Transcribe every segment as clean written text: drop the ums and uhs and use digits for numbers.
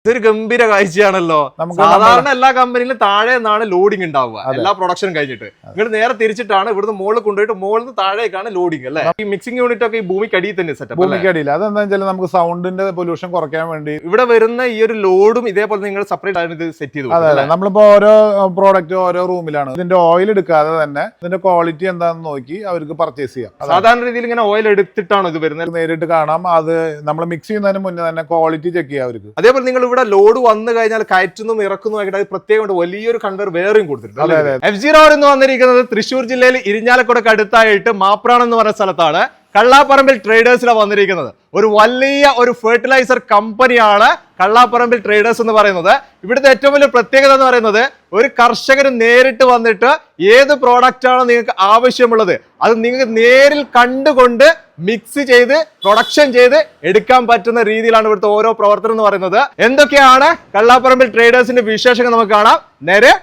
ഇതൊരു ഗംഭീര കാഴ്ചയാണല്ലോ. സാധാരണ എല്ലാ കമ്പനിയിലും താഴെ നിന്നാണ് ലോഡിംഗ് ഉണ്ടാവുക, എല്ലാ പ്രൊഡക്ഷനും കഴിഞ്ഞിട്ട്. ഇങ്ങോട്ട് നേരെ തിരിച്ചിട്ടാണ് ഇവിടുന്ന് മുകളിൽ കൊണ്ടുപോയിട്ട് മുകളിൽ നിന്ന് താഴേക്കാണ് ലോഡിംഗ് അല്ലേ. ഈ മിക്സിംഗ് യൂണിറ്റ് ഒക്കെ ഈ ഭൂമിക്കടിയിൽ തന്നെ സെറ്റപ്പ്. ഭൂമിക്കടിയിൽ അതെന്താ വെച്ചാൽ നമുക്ക് സൗണ്ടിന്റെ പൊല്യൂഷൻ കുറയ്ക്കാൻ വേണ്ടി ഇവിടെ വരുന്ന ഈ ഒരു ലോഡും ഇതേപോലെ നിങ്ങൾ സെപ്പറേറ്റ് ആയിട്ട് സെറ്റ് ചെയ്തു. അതെ, നമ്മളിപ്പോ ഓരോ പ്രോഡക്റ്റ് ഓരോ റൂമിലാണ്. ഇതിന്റെ ഓയിൽ എടുക്കാതെ തന്നെ ഇതിന്റെ ക്വാളിറ്റി എന്താണെന്ന് നോക്കി അവർക്ക് പർച്ചേസ് ചെയ്യാം. സാധാരണ രീതിയിൽ ഇങ്ങനെ ഓയിൽ എടുത്തിട്ടാണ് ഇത് വരുന്നത്. നേരിട്ട് കാണാം. അത് നമ്മൾ മിക്സ് ചെയ്യുന്നതിന് മുന്നേ തന്നെ ക്വാളിറ്റി ചെക്ക് ചെയ്യാം അവർക്ക്. അതേപോലെ നിങ്ങൾ ഇവിടെ ലോഡ് വന്നു കഴിഞ്ഞാൽ കയറ്റുന്നതും ഇറക്കുന്നതും ആയിട്ട് പ്രത്യേകം വലിയൊരു കൺവെയർ വേറെയും കൊടുത്തിട്ടുണ്ട്. F0 എന്ന് വന്നിരിക്കുന്നത് തൃശ്ശൂർ ജില്ലയിൽ ഇരിഞ്ഞാലക്കുടക്ക് അടുത്തായിട്ട് മാപ്രാണം എന്ന് പറയുന്ന സ്ഥലത്താണ്. കള്ളാപ്പറമ്പിൽ ട്രേഡേഴ്സിലാണ് വന്നിരിക്കുന്നത്. ഒരു വലിയ ഒരു ഫെർട്ടിലൈസർ കമ്പനിയാണ് കള്ളാപ്പറമ്പിൽ ട്രേഡേഴ്സ് എന്ന് പറയുന്നത്. ഇവിടുത്തെ ഏറ്റവും വലിയ പ്രത്യേകത എന്ന് പറയുന്നത് ഒരു കർഷകന് നേരിട്ട് വന്നിട്ട് ഏത് പ്രോഡക്റ്റ് ആണ് നിങ്ങൾക്ക് ആവശ്യമുള്ളത് അത് നിങ്ങൾക്ക് നേരിൽ കണ്ടുകൊണ്ട് മിക്സ് ചെയ്ത് പ്രൊഡക്ഷൻ ചെയ്ത് എടുക്കാൻ പറ്റുന്ന രീതിയിലാണ് ഇവിടുത്തെ ഓരോ പ്രവർത്തനം എന്ന് പറയുന്നത്. എന്തൊക്കെയാണ് കള്ളാപ്പറമ്പിൽ ട്രേഡേഴ്സിന്റെ വിശേഷങ്ങൾ നമുക്ക് കാണാം. നേരെ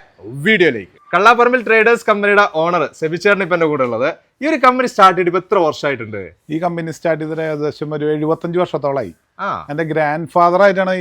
വീഡിയോയിലേക്ക്. കള്ളാപ്പറമ്പിൽ ട്രേഡേഴ്സ് കമ്പനിയുടെ ഓണർ സെബിച്ചേട്ടൻ ഇപ്പൊ എന്റെ കൂടെ ഉള്ളത്. ഈ ഒരു കമ്പനി സ്റ്റാർട്ട് ചെയ്തിട്ട് ഇപ്പൊ എത്ര വർഷമായിട്ടുണ്ട്? ഈ കമ്പനി സ്റ്റാർട്ട് ചെയ്തിട്ട് ഏകദേശം ഒരു 75 വർഷത്തോളമായി. എന്റെ ഗ്രാൻഡ് ഫാദർ ആയിട്ടാണ്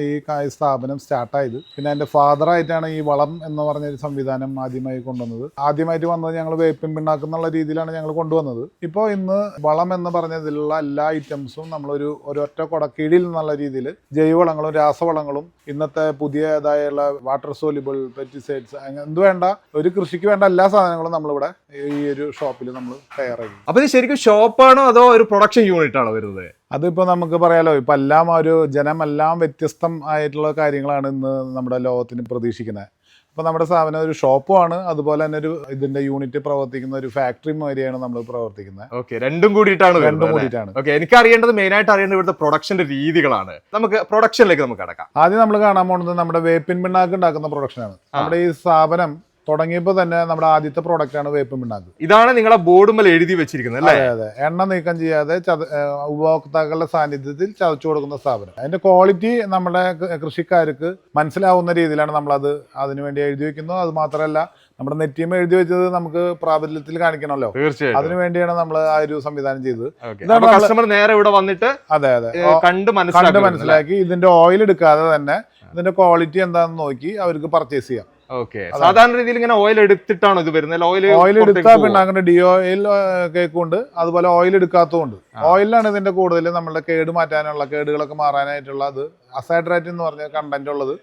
ഈ സ്ഥാപനം സ്റ്റാർട്ടായത്. പിന്നെ എന്റെ ഫാദർ ആയിട്ടാണ് ഈ വളം എന്ന് പറഞ്ഞൊരു സംവിധാനം ആദ്യമായി കൊണ്ടുവന്നത്. ആദ്യമായിട്ട് വന്നത് ഞങ്ങൾ വേപ്പിൻ പിണ്ണാക്കുന്നുള്ള രീതിയിലാണ് ഞങ്ങൾ കൊണ്ടുവന്നത്. ഇപ്പോൾ ഇന്ന് വളം എന്ന് പറഞ്ഞതിലുള്ള എല്ലാ ഐറ്റംസും നമ്മളൊരു ഒരൊറ്റ കൊടക്കീഴിൽ എന്നുള്ള രീതിയിൽ ജൈവവളങ്ങളും രാസവളങ്ങളും ഇന്നത്തെ പുതിയതായുള്ള വാട്ടർ സോലിബിൾ പെസ്റ്റിസൈഡ്സ് എന്ത് വേണ്ട ഒരു കൃഷിക്ക് വേണ്ട എല്ലാ സാധനങ്ങളും നമ്മളിവിടെ ഈ ഒരു ഷോപ്പിൽ നമ്മൾ തയ്യാറാക്കി. അപ്പൊ ഇത് ശരിക്കും ഷോപ്പാണോ അതോ ഒരു പ്രൊഡക്ഷൻ യൂണിറ്റ് ആണോ വരുന്നത്? അതിപ്പോൾ നമുക്ക് പറയാലോ, ഇപ്പം എല്ലാം ഒരു ജനമെല്ലാം വ്യത്യസ്തം ആയിട്ടുള്ള കാര്യങ്ങളാണ് ഇന്ന് നമ്മുടെ ലോകത്തിന് പ്രതീക്ഷിക്കുന്നത്. അപ്പോൾ നമ്മുടെ സ്ഥാപനം ഒരു ഷോപ്പുമാണ്, അതുപോലെ തന്നെ ഒരു ഇതിന്റെ യൂണിറ്റ് പ്രവർത്തിക്കുന്ന ഒരു ഫാക്ടറി മാതിരിയാണ് നമ്മൾ പ്രവർത്തിക്കുന്നത്. ഓക്കെ, രണ്ടും കൂടിയിട്ടാണ്. ഓക്കെ, എനിക്ക് അറിയേണ്ടത് മെയിനായിട്ട് അറിയേണ്ടത് ഇവിടുത്തെ പ്രൊഡക്ഷന്റെ രീതികളാണ്. നമുക്ക് പ്രൊഡക്ഷനിലേക്ക് നമുക്ക് കടക്കാം. ആദ്യം നമ്മൾ കാണാൻ പോകുന്നത് നമ്മുടെ വേപ്പിൻ പിണ്ണാക്ക് ഉണ്ടാക്കുന്ന പ്രൊഡക്ഷനാണ്. നമ്മുടെ ഈ സ്ഥാപനം തുടങ്ങിയപ്പോൾ തന്നെ നമ്മുടെ ആദ്യത്തെ പ്രോഡക്റ്റ് ആണ് വേപ്പിൻ പിണ്ണാക്ക്. ഇതാണ് നിങ്ങളെ ബോർഡുമേൽ എഴുതി വെച്ചിരിക്കുന്നത് അല്ലേ? അതെ, എണ്ണ നീക്കം ചെയ്യാതെ ഉപഭോക്താക്കളുടെ സാന്നിധ്യത്തിൽ ചതച്ചു കൊടുക്കുന്ന സ്ഥാപനം. അതിന്റെ ക്വാളിറ്റി നമ്മുടെ കൃഷിക്കാർക്ക് മനസ്സിലാവുന്ന രീതിയിലാണ് നമ്മളത് അതിനുവേണ്ടി എഴുതി വെക്കുന്നത്. അത് മാത്രമല്ല നമ്മുടെ നെറ്റിയും എഴുതി വെച്ചത് നമുക്ക് പ്രാബല്യത്തിൽ കാണിക്കണമല്ലോ. തീർച്ചയായും അതിനു വേണ്ടിയാണ് നമ്മൾ ആ ഒരു സംവിധാനം ചെയ്തത്. കസ്റ്റമർ നേരെ ഇവിടെ വന്നിട്ട് അതെ കണ്ട് മനസ്സിലാക്കി ഇതിന്റെ ഓയിൽ എടുക്കാതെ തന്നെ ഇതിന്റെ ക്വാളിറ്റി എന്താണെന്ന് നോക്കി അവർക്ക് പർച്ചേസ് ചെയ്യാം. ഓക്കെ, സാധാരണ രീതിയിൽ ഇങ്ങനെ ഓയിൽ എടുത്തിട്ടാണ് ഇത് വരുന്നത്. ഓയിൽ എടുത്താൽ പിണ്ണാക്കിന്റെ ഡി ഓയിൽ കേക്കുണ്ട്, അതുപോലെ ഓയിൽ എടുക്കാത്തതുണ്ട്. ഓയിലാണ് ഇതിന്റെ കൂടുതൽ നമ്മളുടെ കേട് മാറ്റാനുള്ള കേടുകളൊക്കെ മാറാനായിട്ടുള്ള അത് അസാഡ്രേറ്റ് എന്ന് പറഞ്ഞ കണ്ടന്റ് ഉള്ളത്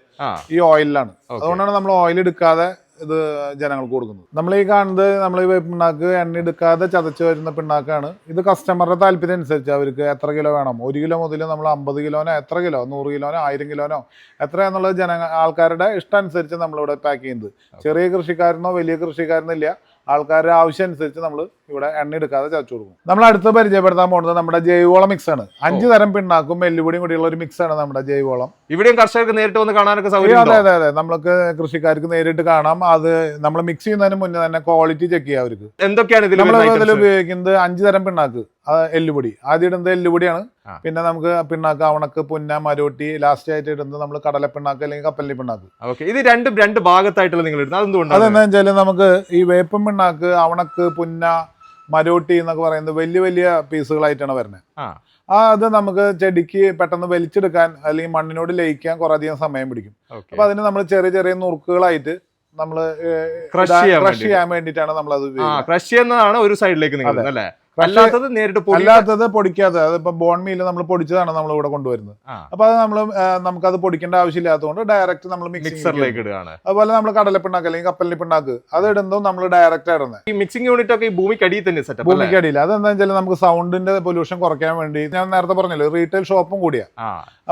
ഈ ഓയിലാണ്. അതുകൊണ്ടാണ് നമ്മൾ ഓയിൽ എടുക്കാതെ ഇത് ജനങ്ങൾക്ക് കൊടുക്കുന്നത്. നമ്മൾ ഈ കാണുന്നത് നമ്മൾ ഈ പിണ്ണാക്ക് എണ്ണ എടുക്കാതെ ചതച്ച് വരുന്ന പിണ്ണാക്കാണ്. ഇത് കസ്റ്റമറുടെ താല്പര്യം അനുസരിച്ച് അവർക്ക് എത്ര കിലോ വേണം, 1 കിലോ മുതൽ നമ്മൾ 50 കിലോനോ എത്ര കിലോ 100 കിലോനോ 1000 കിലോനോ എത്രയാന്നുള്ളത് ആൾക്കാരുടെ ഇഷ്ടം അനുസരിച്ച് നമ്മളിവിടെ പാക്ക് ചെയ്യുന്നത്. ചെറിയ കൃഷിക്കാരനോ വലിയ കൃഷിക്കാരനോ ഇല്ല, ആൾക്കാരുടെ ആവശ്യം അനുസരിച്ച് നമ്മൾ ഇവിടെ എണ്ണ എടുക്കാതെ ചതച്ചു കൊടുക്കും. നമ്മൾ അടുത്ത് പരിചയപ്പെടുത്താൻ പോകുന്നത് നമ്മുടെ ജൈവവളം മിക്സ് ആണ്. 5 തരം പിണ്ണാക്കും എല്ലുപൊടിയും കൂടിയുള്ള ഒരു മിക്സ് ആണ് നമ്മുടെ ജൈവവളം. ഇവിടെയും കർഷകർക്ക് നേരിട്ട് വന്ന് കാണാനൊക്കെ സൗകര്യം? അതെ, നമ്മൾക്ക് കൃഷിക്കാർക്ക് നേരിട്ട് കാണാം. അത് നമ്മൾ മിക്സ് ചെയ്യുന്നതിന് മുന്നേ തന്നെ ക്വാളിറ്റി ചെക്ക് ചെയ്യാം അവർക്ക്. എന്തൊക്കെയാണ് ഇതിൽ ഉപയോഗിക്കുന്നത്? 5 തരം പിണ്ണാക്ക്, എല്ലുപൊടി. ആദ്യം ഇടുന്നത് എല്ലുപൊടിയാണ്. പിന്നെ നമുക്ക് പിണ്ണാക്ക്, അവണക്ക്, പുന്ന, മരോട്ടി, ലാസ്റ്റ് ആയിട്ട് ഇടുന്നത് നമ്മൾ കടലപ്പിണ്ണാക്ക് അല്ലെങ്കിൽ കപ്പലി പിണ്ണാക്ക്. ഇത് രണ്ട് ഭാഗത്തായിട്ടുള്ള നിങ്ങൾ ഇടുന്നത് അതെന്താ വെച്ചാൽ നമുക്ക് ഈ വേപ്പൻ പിണ്ണാക്ക്, അവണക്ക്, പുന്ന, മരോട്ടി എന്നൊക്കെ പറയുന്നത് വലിയ വലിയ പീസുകളായിട്ടാണ് വരുന്നത്. അത് നമുക്ക് ചെടിക്ക് പെട്ടെന്ന് വലിച്ചെടുക്കാൻ അല്ലെങ്കിൽ മണ്ണിനോട് ലയിക്കാൻ കുറെ അധികം സമയം പിടിക്കും. അപ്പൊ അതിന് നമ്മൾ ചെറിയ ചെറിയ നുറുക്കുകളായിട്ട് നമ്മൾ ക്രഷ് ചെയ്യാൻ വേണ്ടിയിട്ടാണ് നമ്മൾ അത് ക്രഷ് ചെയ്യുന്നതാണ് ഒരു സൈഡിലേക്ക് അല്ലേ? അല്ലാത്തത് പൊടിക്കാതെ, അതിപ്പോ ബോൺ മീല് നമ്മൾ പൊടിച്ചതാണ് നമ്മൾ ഇവിടെ കൊണ്ടുവരുന്നത്. അപ്പൊ അത് നമുക്കത് പൊടിക്കേണ്ട ആവശ്യമില്ലാത്തതുകൊണ്ട് ഡയറക്റ്റ് നമ്മൾ മിക്സറിലേക്ക് ഇടുകയാണ്. അതുപോലെ നമ്മൾ കടലപ്പിണ്ണാക്ക് അല്ലെങ്കിൽ കപ്പലിന് പിണ്ണാക്ക് അത് ഇടുന്നതും നമ്മൾ ഡയറക്റ്റ് ഇടുന്നത്. ഈ മിക്സിംഗ് യൂണിറ്റ് ഒക്കെ ഈ ഭൂമിക്കടിയിൽ തന്നെ സെറ്റപ്പ്. ഭൂമിക്കടിയിൽ അതെന്താ വെച്ചാൽ നമുക്ക് സൗണ്ടിന്റെ പൊല്യൂഷൻ കുറയ്ക്കാൻ വേണ്ടി. ഞാൻ നേരത്തെ പറഞ്ഞല്ലോ റീറ്റെയിൽ ഷോപ്പും കൂടിയാ.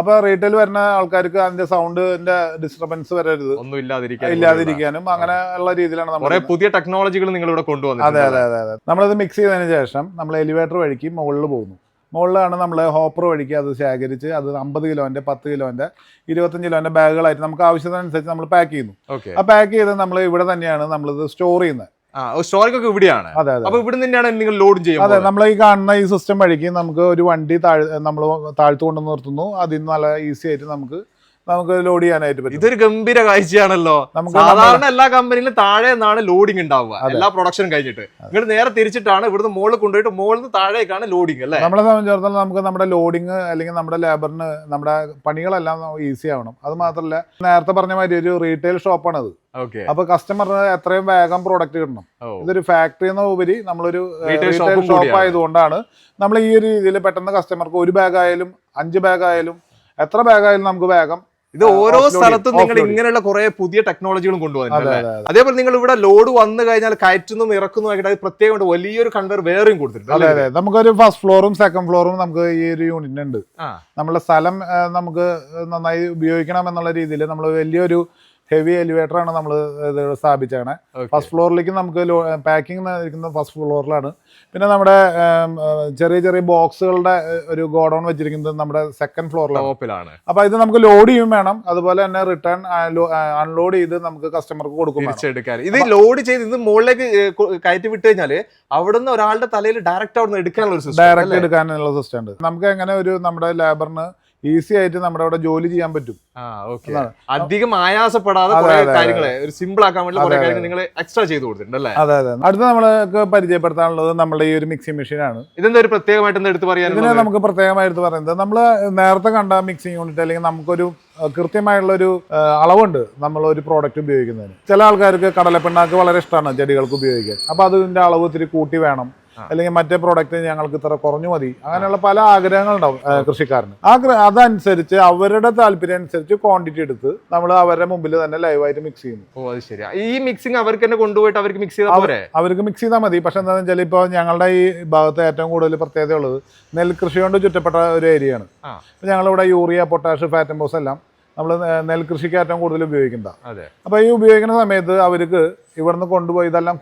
അപ്പൊ റീറ്റെയിൽ വരുന്ന ആൾക്കാർക്ക് അതിന്റെ സൗണ്ടിന്റെ ഡിസ്റ്റർബൻസ് വരരുത്, ഒന്നും ഇല്ലാതിരിക്കാനും അങ്ങനെ ഉള്ള രീതിയിലാണ് നമ്മൾ പുതിയ ടെക്നോളജികൾ നിങ്ങൾ ഇവിടെ കൊണ്ടുവന്നത്. അതെ. നമ്മളത് മിക്സ് ചെയ്തതിന് ശേഷം നമ്മൾ എലിവേറ്റർ വഴിക്ക് മുകളിൽ പോകുന്നു. മുകളിലാണ് നമ്മൾ ഹോപ്പർ വഴിക്ക് അത് ശേഖരിച്ച് അത് 50 കിലോന്റെ 10 കിലോന്റെ 25 കിലോന്റെ ബാഗുകളായിട്ട് നമുക്ക് ആവശ്യത്തിനനുസരിച്ച് നമ്മൾ പാക്ക് ചെയ്യുന്നു. ആ പാക്ക് ചെയ്ത് നമ്മൾ ഇവിടെ തന്നെയാണ് നമ്മളിത് സ്റ്റോർ ചെയ്യുന്നത്. സ്റ്റോറിംഗ് ഇവിടെയാണ്. അപ്പൊ ഇവിടെ തന്നെയാണ് നിങ്ങൾ ലോഡ് ചെയ്യുന്നത്. അതെ, നമ്മൾ ഈ കാണുന്ന ഈ സിസ്റ്റം വഴിക്ക് നമുക്ക് ഒരു വണ്ടി നമ്മൾ താഴ്ത്തു കൊണ്ട് നിർത്തുന്നു. അതിൽ നിന്ന് നല്ല ഈസി ആയിട്ട് നമുക്ക് നമുക്ക് ലോഡ് ചെയ്യാനായിട്ട് പറ്റും. ഇതൊരു ഗംഭീര കാഴ്ചയാണല്ലോ. സാധാരണ എല്ലാ കമ്പനിയിലും താഴെ നിന്നാണ് ലോഡിംഗ് ഉണ്ടാവുക, എല്ലാ പ്രൊഡക്ഷനും കഴിഞ്ഞിട്ട്. നിങ്ങൾ നേരെ തിരിച്ചിട്ടാണ് ഇവിടുന്ന് മുകളിൽ കൊണ്ടുപോയിട്ട് മുകളിൽ നിന്ന് താഴേക്കാണ് ലോഡിംഗ് അല്ലേ? നമ്മളെ സംബന്ധിച്ചിടത്തോളം നമുക്ക് നമ്മുടെ ലോഡിങ് അല്ലെങ്കിൽ നമ്മുടെ ലേബറിന് നമ്മുടെ പണികളെല്ലാം ഈസി ആവണം. അത് മാത്രമല്ല, നേരത്തെ പറഞ്ഞ മാതിരി ഒരു റീറ്റെയിൽ ഷോപ്പാണത്. അപ്പൊ കസ്റ്റമറിന് എത്രയും വേഗം പ്രോഡക്റ്റ് കിട്ടണം. ഇതൊരു ഫാക്ടറി എന്ന ഉപരി നമ്മളൊരു റീറ്റെയിൽ ഷോപ്പ് ആയതുകൊണ്ടാണ് നമ്മൾ ഈ ഒരു രീതിയിൽ പെട്ടെന്ന് കസ്റ്റമർക്ക് 1 ബാഗ് ആയാലും 5 ബാഗ് ആയാലും എത്ര ബാഗ് ആയാലും നമുക്ക് വേഗം. ഇത് ഓരോ സ്ഥലത്തും നിങ്ങൾ ഇങ്ങനെയുള്ള കുറെ പുതിയ ടെക്നോളജികളും കൊണ്ടുവന്നിട്ടുണ്ട്. അതേപോലെ നിങ്ങൾ ഇവിടെ ലോഡ് വന്നു കഴിഞ്ഞാൽ കയറ്റുന്നതും ഇറക്കുന്നതുമായിട്ട് അത് പ്രത്യേകം വലിയൊരു കൺവെയർ വേറെയും കൊടുത്തിട്ടുണ്ട്. അതെ അതെ, നമുക്കൊരു ഫസ്റ്റ് ഫ്ലോറും സെക്കൻഡ് ഫ്ലോറും നമുക്ക് ഈ ഒരു യൂണിറ്റ് ഉണ്ട്. നമ്മുടെ സ്ഥലം നമുക്ക് നന്നായി ഉപയോഗിക്കണം എന്നുള്ള രീതിയിൽ നമ്മൾ വലിയൊരു ഹെവി എലിവേറ്റർ ആണ് നമ്മൾ സ്ഥാപിച്ചേക്കണേ. ഫസ്റ്റ് ഫ്ലോറിലേക്ക് നമുക്ക് പാക്കിംഗ് ഇരിക്കുന്ന ഫസ്റ്റ് ഫ്ലോറിലാണ്. പിന്നെ നമ്മുടെ ചെറിയ ചെറിയ ബോക്സുകളുടെ ഒരു ഗോഡൌൺ വെച്ചിരിക്കുന്നത് നമ്മുടെ സെക്കൻഡ് ഫ്ലോറിലാണ്. അപ്പൊ ഇത് നമുക്ക് ലോഡ് ചെയ്യും വേണം, അതുപോലെ തന്നെ റിട്ടേൺ അൺലോഡ് ചെയ്ത് നമുക്ക് കസ്റ്റമർക്ക് കൊടുക്കും. ഇത് ലോഡ് ചെയ്ത് ഇത് മുകളിലേക്ക് കയറ്റി വിട്ട് കഴിഞ്ഞാല് അവിടുന്ന് ഒരാളുടെ തലയിൽ ഡയറക്റ്റ് അവിടുന്ന് എടുക്കാനുള്ള സിസ്റ്റം ഉണ്ട്. നമുക്ക് എങ്ങനെ ഒരു നമ്മുടെ ലേബറിന് ഈസി ആയിട്ട് നമ്മുടെ അവിടെ ജോലി ചെയ്യാൻ പറ്റും. അധികം ആയാസപ്പെടാതെ കാര്യങ്ങളെ ഒരു സിമ്പിൾ ആക്കാൻ വേണ്ടി കുറെ കാര്യങ്ങൾ നിങ്ങൾ എക്സ്ട്രാ ചെയ്ത് കൊടുത്തിട്ടുണ്ട് അല്ലേ? അതെ അതെ. അടുത്ത നമ്മൾക്ക് പരിചയപ്പെടുത്താനുള്ളത് നമ്മുടെ ഈ ഒരു മിക്സിംഗ് മെഷീനാണ്. ഇതെന്താ ഒരു പ്രത്യേകമായിട്ട് എടുത്ത് പറയാൻ? ഇതിനെ നമുക്ക് പ്രത്യേകമായിട്ട് പറയുന്നത്, നമ്മൾ നേരത്തെ കണ്ട മിക്സിംഗ് യൂണിറ്റ് അല്ലെങ്കിൽ നമുക്കൊരു കൃത്യമായുള്ള ഒരു അളവുണ്ട് നമ്മൾ ഒരു പ്രോഡക്റ്റ് ഉപയോഗിക്കുന്നതിന്. ചില ആൾക്കാർക്ക് കടലപ്പിണ്ണാക്ക് വളരെ ഇഷ്ടമാണ് ചെടികൾക്ക് ഉപയോഗിക്കാൻ. അപ്പൊ അതിന്റെ അളവ് ഇത്തിരി കൂട്ടി വേണം, അല്ലെങ്കിൽ മറ്റേ പ്രോഡക്റ്റ് ഞങ്ങൾക്ക് ഇത്ര കുറഞ്ഞു മതി, അങ്ങനെയുള്ള പല ആഗ്രഹങ്ങളുണ്ടാവും കൃഷിക്കാരന്. അതനുസരിച്ച് അവരുടെ താല്പര്യം അനുസരിച്ച് ക്വാണ്ടിറ്റി എടുത്ത് നമ്മൾ അവരുടെ മുമ്പിൽ തന്നെ ലൈവായിട്ട് മിക്സ് ചെയ്യുന്നു. ഈ മിക്സിംഗ് അവർക്ക് തന്നെ കൊണ്ടുപോയിട്ട് അവർക്ക് മിക്സ് ചെയ്താൽ അവർക്ക് മിക്സ് ചെയ്താൽ മതി. പക്ഷെ എന്താണെന്ന് വെച്ചാൽ ഇപ്പോൾ ഞങ്ങളുടെ ഈ ഭാഗത്ത് ഏറ്റവും കൂടുതൽ പ്രത്യേകത ഉള്ളത് നെൽകൃഷി കൊണ്ട് ചുറ്റപ്പെട്ട ഒരു ഏരിയയാണ്. ഞങ്ങളിവിടെ യൂറിയ, പൊട്ടാഷ്, ഫാറ്റംബോസ് എല്ലാം നമ്മൾ നെൽകൃഷിക്ക് ഏറ്റവും കൂടുതൽ ഉപയോഗിക്കുന്നതാണ്. അപ്പൊ ഈ ഉപയോഗിക്കുന്ന സമയത്ത് അവർക്ക് ഇവിടുന്ന് കൊണ്ടുപോയി ഇതെല്ലാം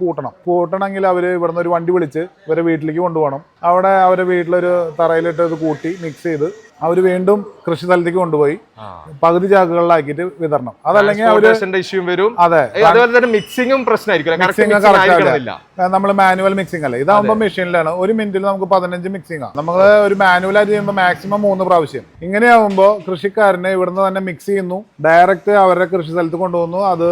കൂട്ടണമെങ്കിൽ അവർ ഇവിടുന്ന് ഒരു വണ്ടി വിളിച്ച് ഇവരെ വീട്ടിലേക്ക് കൊണ്ടുപോകണം. അവിടെ അവരെ വീട്ടിലൊരു തറയിലിട്ട് ഇത് കൂട്ടി മിക്സ് ചെയ്ത് അവർ വീണ്ടും കൃഷി സ്ഥലത്തേക്ക് കൊണ്ടുപോയി പകുതി ചാക്കുകളിലാക്കിയിട്ട് വിതരണം. അതല്ലെങ്കിൽ നമ്മൾ മാനുവൽ മിക്സിംഗ് അല്ലേ, ഇതാകുമ്പോൾ മെഷീനിലാണ്. ഒരു മിനിറ്റിൽ നമുക്ക് 15 മിക്സിംഗ് ആണ്. നമ്മൾ ഒരു മാനുവലായിട്ട് ചെയ്യുമ്പോൾ മാക്സിമം 3 പ്രാവശ്യം. ഇങ്ങനെയാവുമ്പോൾ കൃഷിക്കാരനെ ഇവിടുന്ന് തന്നെ മിക്സ് ചെയ്യുന്നു, ഡയറക്റ്റ് അവരുടെ കൃഷി സ്ഥലത്ത് കൊണ്ടുപോകുന്നു, അത്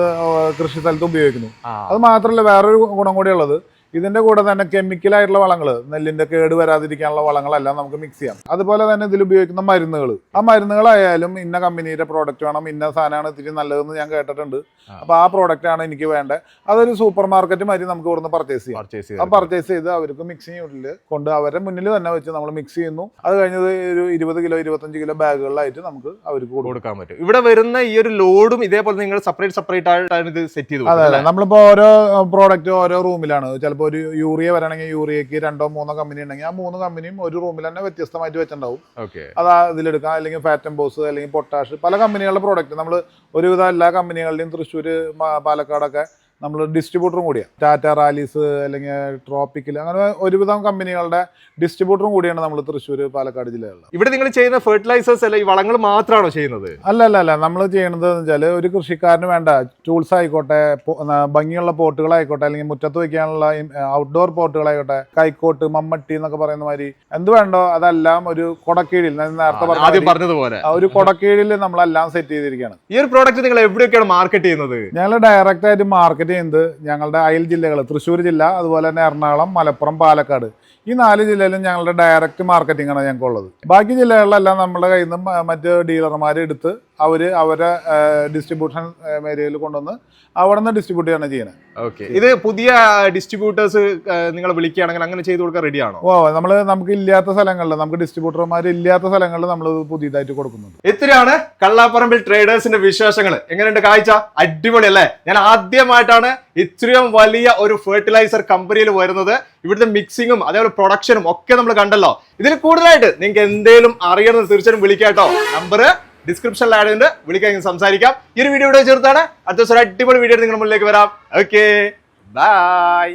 കൃഷി സ്ഥലത്ത് ഉപയോഗിക്കുന്നു. അത് മാത്രമല്ല വേറൊരു ഗുണം കൂടി ഉള്ളത്, ഇതിന്റെ കൂടെ തന്നെ കെമിക്കലായിട്ടുള്ള വളങ്ങൾ, നെല്ലിന്റെ കേട് വരാതിരിക്കാനുള്ള വളങ്ങളെല്ലാം നമുക്ക് മിക്സ് ചെയ്യാം. അതുപോലെ തന്നെ ഇതിൽ ഉപയോഗിക്കുന്ന മരുന്നുകൾ, ആ മരുന്നുകളായാലും ഇന്ന കമ്പനിയുടെ പ്രോഡക്റ്റ് വേണം, ഇന്ന സാധനമാണ് ഇത്തിരി നല്ലതെന്ന് ഞാൻ കേട്ടിട്ടുണ്ട്. അപ്പൊ ആ പ്രോഡക്റ്റ് ആണ് എനിക്ക് വേണ്ടത്. അതൊരു സൂപ്പർ മാർക്കറ്റ് മാതിരി നമുക്ക് ഇവിടുന്ന് പർച്ചേസ് ചെയ്യാം. ആ പർച്ചേസ് ചെയ്ത് അവർക്ക് മിക്സിംഗ് യൂണിറ്റിൽ കൊണ്ട് അവരുടെ മുന്നിൽ തന്നെ വെച്ച് നമ്മൾ മിക്സ് ചെയ്യുന്നു. അത് കഴിഞ്ഞത് ഒരു 20 കിലോ 25 കിലോ ബാഗുകളിലായിട്ട് നമുക്ക് അവർക്ക് കൊടുക്കാൻ പറ്റും. ഇവിടെ വരുന്ന ഈ ഒരു ലോഡും ഇതേപോലെ നിങ്ങൾ സെപ്പറേറ്റ് ആയിട്ടാണ് ഇത് സെറ്റ് ചെയ്ത്. അതെ, നമ്മളിപ്പോ ഓരോ പ്രോഡക്റ്റ് ഓരോ റൂമിലാണ്. ചിലപ്പോൾ ഒരു യൂറിയ വരണമെങ്കിൽ യൂറിയക്ക് 2-3 കമ്പനി ഉണ്ടെങ്കിൽ ആ 3 കമ്പനിയും ഒരു റൂമിൽ തന്നെ വ്യത്യസ്തമായിട്ട് വെച്ചിട്ടുണ്ടാവും. അത് ഇതിലെടുക്കാം. അല്ലെങ്കിൽ ഫാറ്റംബോസ്, അല്ലെങ്കിൽ പൊട്ടാഷ്, പല കമ്പനികളുടെ പ്രോഡക്റ്റ് നമ്മൾ ഒരുവിധം എല്ലാ കമ്പനികളുടെയും തൃശ്ശൂർ, പാലക്കാടൊക്കെ നമ്മൾ ഡിസ്ട്രിബ്യൂട്ടറും കൂടിയാണ്. ടാറ്റ, റാലീസ്, അല്ലെങ്കിൽ ട്രോപ്പിക്കൽ, അങ്ങനെ ഒരുവിധം കമ്പനികളുടെ ഡിസ്ട്രിബ്യൂട്ടറും കൂടിയാണ് നമ്മൾ തൃശ്ശൂർ, പാലക്കാട് ജില്ലകളിൽ. ഇവിടെ നിങ്ങൾ ചെയ്യുന്ന ഫെർട്ടിലൈസേഴ്സ് അല്ല, ഈ വളങ്ങൾ മാത്രമാണോ ചെയ്യുന്നത്? അല്ല, നമ്മൾ ചെയ്യുന്നത് വെച്ചാൽ ഒരു കൃഷിക്കാരന് വേണ്ട ടൂൾസ് ആയിക്കോട്ടെ, ഭംഗിയുള്ള പോട്ടുകളായിക്കോട്ടെ, അല്ലെങ്കിൽ മുറ്റത്ത് വയ്ക്കാനുള്ള ഔട്ട്ഡോർ പോട്ടുകളായിക്കോട്ടെ, കൈക്കോട്ട്, മമ്മട്ടി എന്നൊക്കെ പറയുന്ന മാതിരി എന്ത് വേണ്ടോ അതെല്ലാം ഒരു കൊടക്കീഴിൽ, നേരത്തെ പറഞ്ഞതുപോലെ ഒരു കൊടക്കീഴിൽ നമ്മളെല്ലാം സെറ്റ് ചെയ്തിരിക്കുകയാണ്. ഈ ഒരു പ്രോഡക്റ്റ് നിങ്ങൾ എവിടെയൊക്കെയാണ് മാർക്കറ്റ് ചെയ്യുന്നത്? ഞങ്ങൾ ഡയറക്റ്റ് ആയിട്ട് മാർക്കറ്റ് ചെയ്യുന്നത് ഞങ്ങളുടെ അയൽ ജില്ലകൾ, തൃശ്ശൂർ ജില്ല, അതുപോലെ തന്നെ എറണാകുളം, മലപ്പുറം, പാലക്കാട്, ഈ 4 ജില്ലയിലും ഞങ്ങളുടെ ഡയറക്റ്റ് മാർക്കറ്റിംഗ് ആണ് ഞങ്ങൾക്കുള്ളത്. ബാക്കി ജില്ലകളിലെല്ലാം നമ്മുടെ കയ്യിൽ നിന്ന് മറ്റ് ഡീലർമാരെ എടുത്ത് അവരെ ഡിസ്ട്രിബ്യൂഷൻ ഏരിയയിൽ കൊണ്ടുവന്ന് അവിടെ നിന്ന് ഡിസ്ട്രിബ്യൂട്ട് ചെയ്യാണ് ചെയ്യുന്നത്. ഇത് പുതിയ ഡിസ്ട്രിബ്യൂട്ടേഴ്സ് നിങ്ങൾ വിളിക്കുകയാണെങ്കിൽ അങ്ങനെ ചെയ്ത് കൊടുക്കാൻ റെഡിയാണോ? നമുക്ക് ഇല്ലാത്ത സ്ഥലങ്ങളിൽ, നമുക്ക് ഡിസ്ട്രിബ്യൂട്ടർമാർ ഇല്ലാത്ത സ്ഥലങ്ങളിൽ നമ്മൾ പുതിയതായിട്ട് കൊടുക്കുന്നുണ്ട്. ഇത്രയാണ് കള്ളാപ്പറമ്പിൽ ട്രേഡേഴ്സിന്റെ വിശേഷങ്ങൾ. എങ്ങനെയുണ്ട് കാഴ്ച? അടിപൊളി അല്ലേ? ഞാൻ ആദ്യമായിട്ടാണ് ഇത്രയും വലിയ ഒരു ഫെർട്ടിലൈസർ കമ്പനിയിൽ വരുന്നത്. ഇവിടുത്തെ മിക്സിങ്ങും അതേപോലെ പ്രൊഡക്ഷനും ഒക്കെ നമ്മൾ കണ്ടല്ലോ. ഇതിൽ കൂടുതലായിട്ട് നിങ്ങൾക്ക് എന്തെങ്കിലും അറിയണമെന്ന് തീർച്ചയായും വിളിക്കാട്ടോ. നമ്പർ ഡിസ്ക്രിപ്ഷനിൽ ആഡ് ചെയ്ത് വിളിക്കാൻ സംസാരിക്കാം. ഈ ഒരു വീഡിയോ ഇവിടെ ചേർത്താണ്. അടുത്ത ദിവസം അടിപൊളി വീഡിയോ നിങ്ങളുടെ മുന്നിലേക്ക് വരാം. Okay, by.